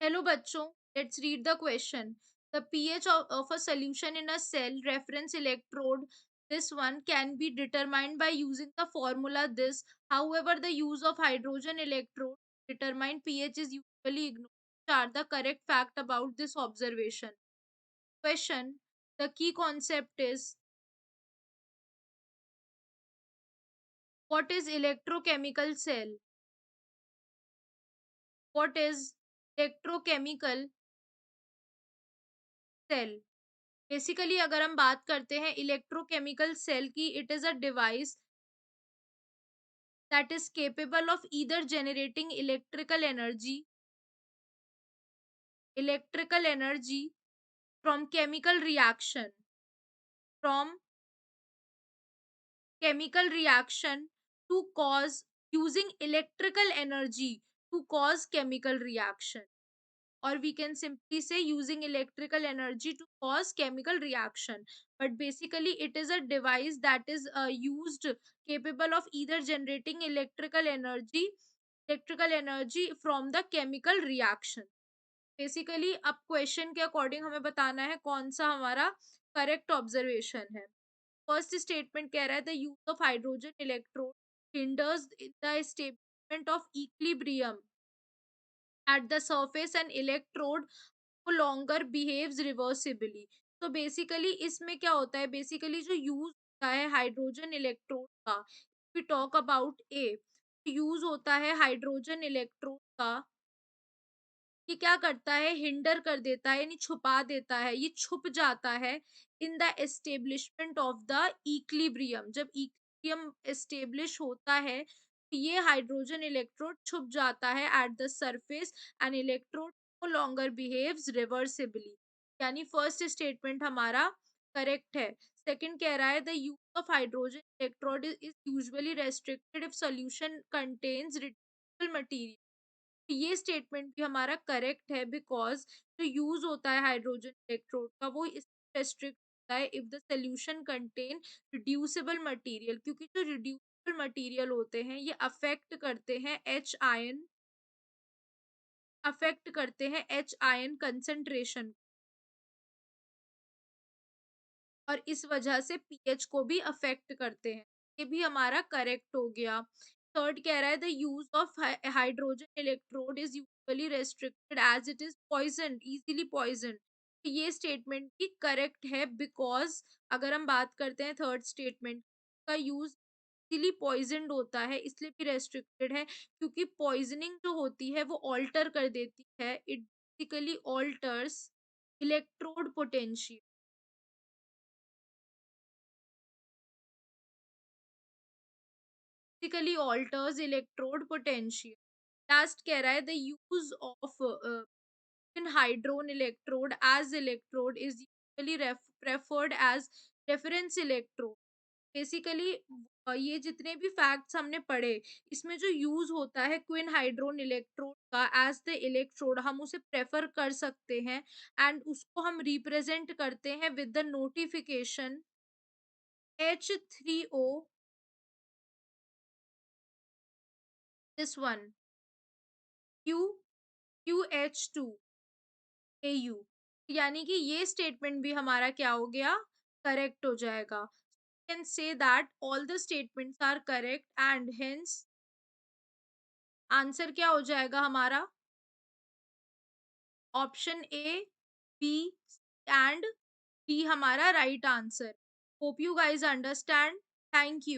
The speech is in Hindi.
Hello bachcho, let's read the question. The pH of a solution in a cell reference electrode, this one can be determined by using the formula this. However, the use of hydrogen electrode to determine pH is usually ignored. Which are the correct fact about this observation? Question. The key concept is, what is electrochemical cell? What is electrochemical cell? Basically अगर हम बात करते हैं इलेक्ट्रोकेमिकल सेल की, it is a device that is capable of either generating electrical energy from from chemical reaction to cause using electrical energy to cause chemical reaction, or we can simply say using electrical energy to cause chemical reaction. But basically it is a device that is used, capable of either generating electrical energy from the chemical reaction. Basically अब क्वेश्चन के अकॉर्डिंग हमें बताना है कौन सा हमारा करेक्ट ऑब्जर्वेशन है. फर्स्ट स्टेटमेंट कह रहा है the use of hydrogen electrode hinders the establishment of equilibrium at the surface and electrode no longer behaves reversibly. तो बेसिकली इसमें क्या होता है, बेसिकली जो यूज होता है हाइड्रोजन इलेक्ट्रोड का, we talk about a, use होता है हाइड्रोजन इलेक्ट्रोड का, ये क्या करता है, हिंडर कर देता है यानी छुपा देता है, ये छुप जाता है in the establishment of the equilibrium. जब इक्विलिब्रियम एस्टेब्लिश होता है तो ये हाइड्रोजन इलेक्ट्रोड छुप जाता है at the surface and electrode no longer behaves reversibly. यानी फर्स्ट स्टेटमेंट हमारा करेक्ट है. सेकंड कह रहा है the use of hydrogen electrode is usually restricted if solution contains reducible material. ये स्टेटमेंट भी हमारा करेक्ट है बिकॉज जो यूज होता है हाइड्रोजन इलेक्ट्रोड का वो इस रेस्ट्रिक्ट होता है if the solution contain reducible material, क्योंकि जो रिड्यूसिबल मटेरियल होते हैं ये अफेक्ट करते हैं एच आयन कंसेंट्रेशन, और इस वजह से पीएच को भी अफेक्ट करते हैं. ये भी हमारा करेक्ट हो गया. थर्ड कह रहा है the use of hydrogen electrode is usually restricted as it is poison easily poison. ये स्टेटमेंट भी करेक्ट है बिकॉज अगर हम बात करते हैं थर्ड स्टेटमेंट का, यूज इजीली पॉइजनड होता है इसलिए भी रेस्ट्रिक्टेड है, क्योंकि पॉइजनिंग जो होती है वो ऑल्टर कर देती है, it basically alters electrode potential, basically alters electrode potential. Last कह रहा है the use of in hydron electrode as electrode is usually preferred as reference electrode. Basically ये जितने भी फैक्ट्स हमने पढ़े इसमें जो यूज होता है क्विन हाइड्रोन इलेक्ट्रोड का एज द इलेक्ट्रोड, हम उसे प्रेफर कर सकते हैं एंड उसको हम रिप्रेजेंट करते हैं with the notification H3O, this one Q QH2 AU. यानी कि ये स्टेटमेंट भी हमारा क्या हो गया, करेक्ट हो जाएगा. Can say that all the statements are correct and hence answer क्या हो जाएगा हमारा, option A, B and D हमारा right answer. Hope you guys understand. Thank you.